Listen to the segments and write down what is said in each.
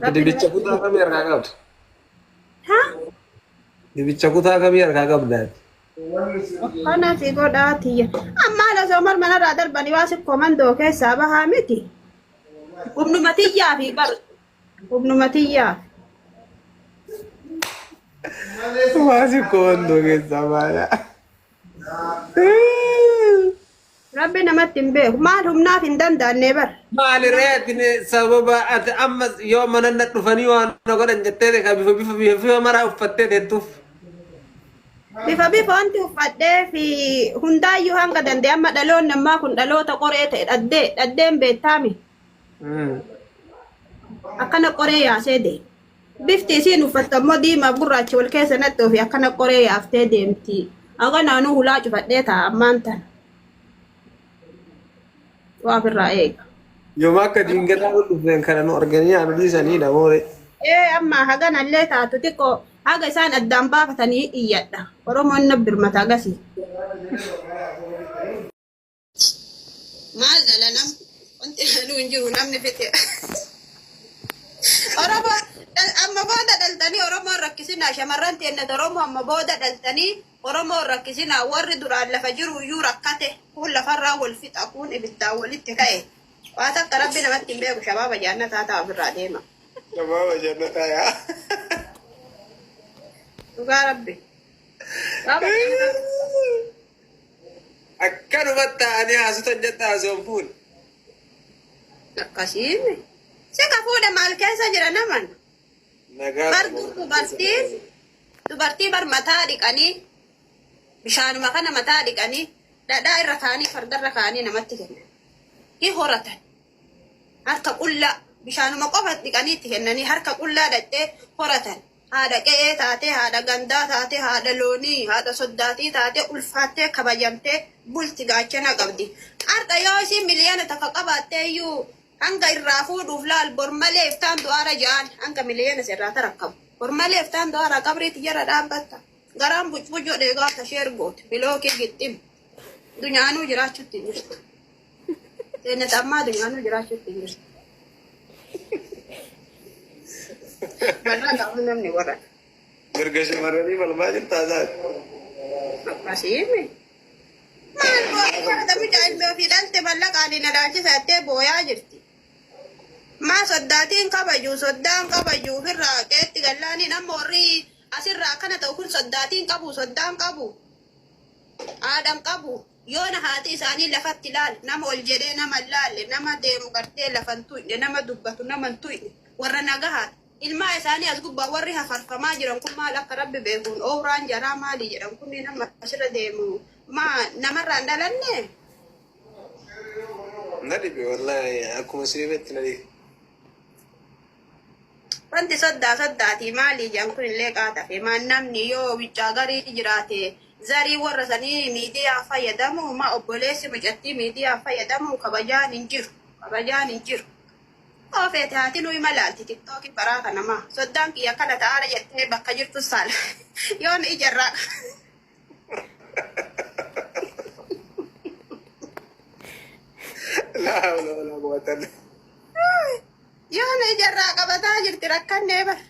Rabbi dibicha namatti kutaa beeku. kamii harkaa qabda? Haa? Dibicha kutaa kamii harkaa qabdaati? Kana si godhaatiyya. Amma ala soomar manarraa darbanii waa si komandoo keessaa bahaa miti. Humnuma tiyyaa fi bar. Humnuma tiyyaa. Maasi koondoo keessaa baaya. Rabbi namatti hin beeku. Maal humnaaf hin danda'anne bar. Maali reetin sababa ati amma yoo mananna dhufanii waan na godhan jettee ka bifa maraa uffattee teettuuf. Bifa bifa wanti uffadhee fi hundaayyuu hanga danda'e amma dhaloonni ammaa kun dhaloota qoree ta'e dhaddeen beektaami. Akkana qoree yaasee deema. Bifti isiin uffatte ammoo diimaa gurraacha wal keessa nattoo fi akkana qoree yaaftee deemti. Aga naanuu hulaa cufadhee ta'a ammaan tana. Waa ofirraa eega. Yooma akka diingataa dhufeen kana nu arganii haadholiisanidha moore. Amma haganallee taatu xiqqoo haga isaan addaan baafatanii iyyadha. Oromoon na birmata agasii. Maal dalanam? Wanti haluu hin jiru namni fite. Oromoo amma booda dhaltanii Oromoon rakkisinaa shamarran teennat Oromoo amma booda dhaltanii Oromoon rakkisinaa warri duraan lafa jiru iyyuu rakkate kun lafarraa wal fixa kun ibiddaan walitti ka'e. Waan akka rabbi namatti hin beeku shabaaba jaannataa ta'a ofirraa deema. Shabaaba jannataa yaa. Dhugaa rabbi. Akkanumatti ta'anii haasutan jetta haasawwan fuun. Akkasiin. Si ka fuudha maal keessa jira naman? Dubartii bar mataa dhiqanii bishaanuma kana mataa dhiqanii dhadhaa irra kaanii fardarra kaanii namatti kennan. Hi horatan. Harka qullaa bishaanuma qofa dhiqanii itti kennanii harka qullaa dhadhee horatan. Haadha qe'ee taatee, haadha gandaa taatee, haadha loonii, haadha soddaatii taatee ulfaattee kabajamtee bulti gaachana qabdi. Harka yoo isin miliyoona takka qabaattee iyyuu hanga irraa fuudhuuf laal bormalee iftaan du'aara ja'an hanga miliyoona sirraa tarakkabu. Bormalee iftaan du'aara qabriiti jara dhaabbatta. Garaan bucbucoo dheegaa tashee ergooti. Bilookii gixxim. Dunyaanuu jiraachuutti hin jirtu. Seenet ammaa dunyaanuu jiraachuutti hin jirtu. Barraa qabu namni warra. Mirga shamarranii falmaa jirtaa taate. Akkasiimi. Maal boo'ee damicha ilmi ofii dhalte mallaqaan hin ilaalchisattee booyaa jirti. Maa soddaatiin kabajuu soddaan kabajuu ofirraa qeetti gallaanii nama warri asirraa akkana ta'u kun soddaatiin qabu soddaan qabu. Aadaan qabu. Yoona haati isaanii lafatti ilaal nama ol jedhee nama laalle nama deemu gartee lafan tuyne nama dubbatu nama tuyne warra nagahaat. Ilmaa isaanii as gubbaa warri hafarfamaa jiran kun maal akka rabbi beekuun ooraan jaraa maalii jedhan kun nama asirra deemu maa namarraan dhalanne. Na dhibe wallahi akkuma sirriitti na dhibe. Wanti soddaatii maalii jedhan kun illee qaatafe maan namni yoo biccaa garii jiraate zarii warra sanii miidiyaa fayyadamu maa obboleessi mucattii miidiyaa fayyadamu kabajaan hin jiru kabajaan hin jiru. Ofeete haati nuyi malaalti tiktooki baraa kanamaa soddaan kiyya kana ta'aadha jettee bakka jirtu saala yoon ijarraa Laa bu'atan. yoon ijarraa qabataa jirti rakkannee bara.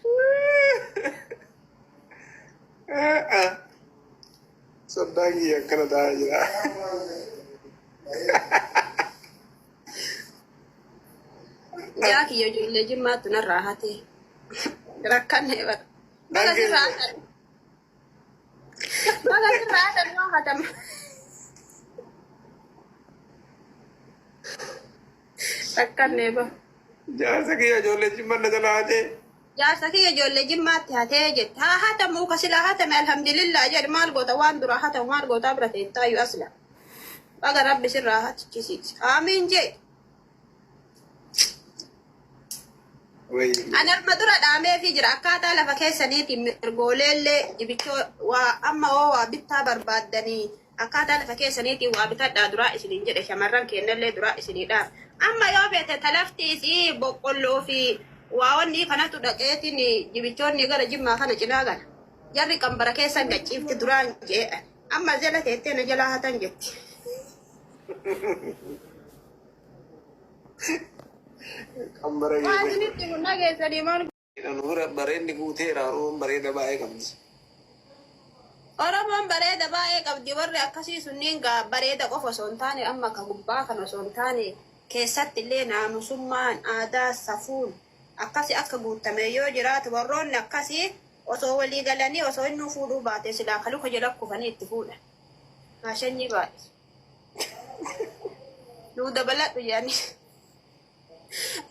Soddaan kiyya akkana ta'aa jira. Yaa kiyya ijoollee jimmaattu narraa hatee rakkannee bara. Baga sirraa hatan. Baga sirraa hatan waa hatama. Rakkannee bara. Jaarsa kiyya ijoollee jimman na jalaa hatee. Jaarsa kiyya ijoollee jimmaatti hatee jette. Haa hatamuu ka silaa hatame alhamdulillah jedhe maal goota waan dura hatamu maal gootaa bira teettaayyuu asla. Baga rabbi sirraa hatichisiisi. Aamiin jee. Ani arma dura dhaamee fi jira akkaataa lafa keessaniitiin mirgooleellee dibichoo waa amma waa bittaa barbaaddanii akkaataa lafa keessaniitiin waa bitadhaa duraa isiniin jedhe shamarran kennallee duraa isiniidhaaf. Amma yoo feete talaftii fi boqqolloo fi waa wanni kanatu dhaqeetiin dibichoonni gara jimmaa kana cinaa gala. Jarri qambara keessan gachiifti duraan jeedhan. Amma jala teettee na jalaa hatan jetti. Kambara Waan geesse. isinitti kun dhageessanii maal Nura bareedni guuteera Oromoon bareeda baay'ee qabdi. Oromoon bareeda baay'ee qabdi warri akkasii sunniin gaa bareeda qofa osoo hin taane amma ka gubbaa kan osoo hin taane keessatti illee naamusummaan aadaa safuun akkasi akka guutame yoo jiraatu warroonni akkasii osoo walii galanii osoo inni fuudhuu baate silaa ka luka jala kufanii itti fuudha. Maashanyii baay'ee. Nuu dabaladhu yaani.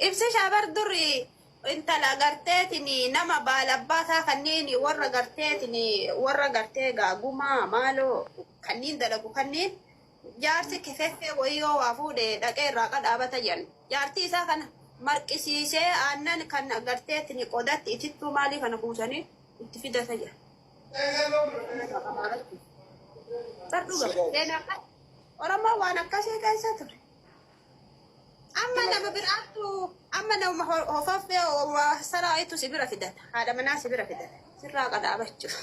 Ibsi shaabar durri intala garteetiin nama baalabbaataa kanneen warra garteetiin warra gartee gaagumaa maaloo kanneen dalagu kanneen jaarsi kefeffee wayyoo waa fuudhee dhaqee irraa qadhaabata jedhan. Jaartii isaa kana marqisiisee aannan kan garteetiin qodatti itittuu maalii kana kuusanii itti fidata jedhan. Sarduu gaba. Oromoo waan akkasii keessa ture. Amma nama biraattu amma nama hofaffee saraayitu si bira fidata. Haadha manaa si bira fidata. Sirraa qadhaabachuuf.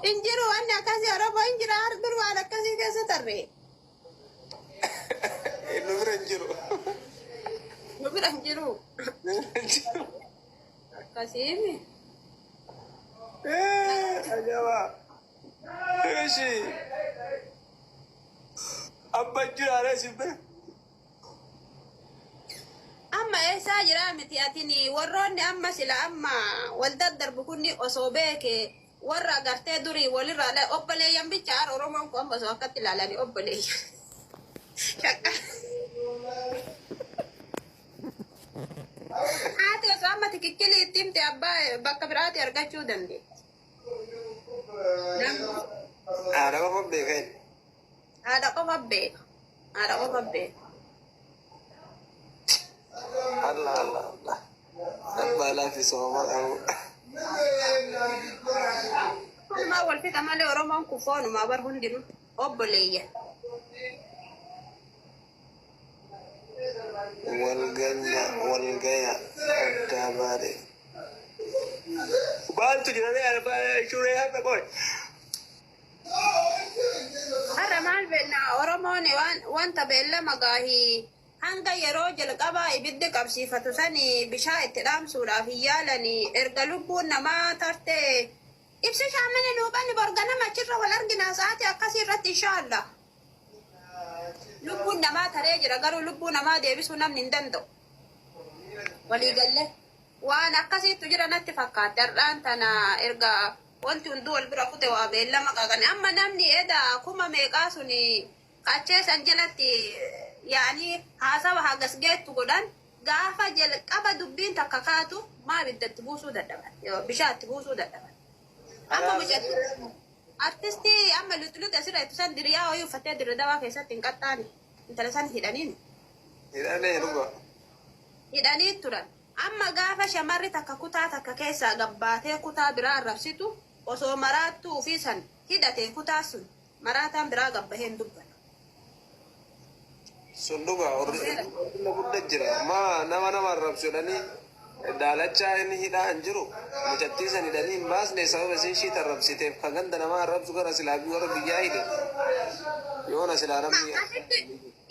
Injiru wanni akkasii Oromoo injira dur waan akkasii keessa tarre. Nu bira hin jiru. Nu bira hin jiru. Akkasiimi. Ajaba. Eeshi. Abba jiraare sibbe. Amma eessaa jira miti atini warroonni amma sila amma wal daddarbu kunni osoo beeke warra agartee durii walirraa dha obboleeyyan bichaar Oromoon kun amma osoo akkatti ilaalanii obboleeyyan. Shakka. Haati osoo amma tikikkilii itti himte abbaa bakka biraatti argachuu dandeetti. Haadha qofa beeka. Haadha qofa beeka. Haadha qofa beeka. Allah Allah Allah. Abbaa laafi sooma qabu. Amma wal fixa malee Oromoon kun foonumaa bar hundinuu obboleeyyan. Walgaya addaa baadhe. Maaltu jedhamee arbaa shuree har'a qoy. Har'a maal beekna Oromoon wanta beellama gaahii hanga yeroo jalqabaa ibiddi qabsiifatu sani bishaan itti dhaamsuudhaaf hin yaalanii erga lubbuun namaa tartee ibsi shaamini nuuqani borganama achirra wal argina sa'aatii akkasii irratti inshaallah. Lubbuun namaa taree jira garuu lubbuu namaa deebisuu namni hin danda'u. Waliigalle waan akkasiitu jira natti fakkaate har'aan tana erga wanti hunduu wal bira kute waa beellama qaqane amma namni eda kuma meeqaa suni qachee san jalatti yaani haasawa hagas geettu godhan gaafa jalqaba dubbiin takka kaatu maa biddatti buusuu dadhaban bishaatti buusuu dadhaban. Amma mucatti artistii amma luxluxe asirra itti san diriyaa wayii uffattee dirre dawaa keessatti hin qaxxaane intala san hidhaniin. Hidhanee dhuga. Hidhanii turan. Amma gaafa shamarri takka kutaa takka keessaa gabbaatee kutaa biraa arrabsitu osoo maraattuu ofii san hidhatee kutaa sun maraataan biraa gabbaheen dubban. Sun dhuga orla guddaa jira. Maa nama arrabsuudhanii daalachaa inni hidhaa hin jiru. Mucattiisan hidhanii hin baasne sababa isiin shii arrabsiteef kan ganda namaa arrabsu gara silaabii warra biyyaa hidhe. Yoona silaa namni.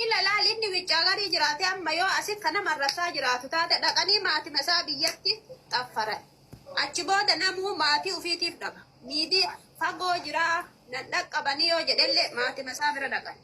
Ila laal inni wiccaa garii jiraate amma yoo asit kana marrasaa jiraatu taate dhaqanii maatima isaa biyyatti xaffaran. Achi booda namuu maatii ufiitiif dhaqa. Miidii fagoo jiraa nan dhaqqabanii yoo jedhellee maatima isaa bira dhaqan.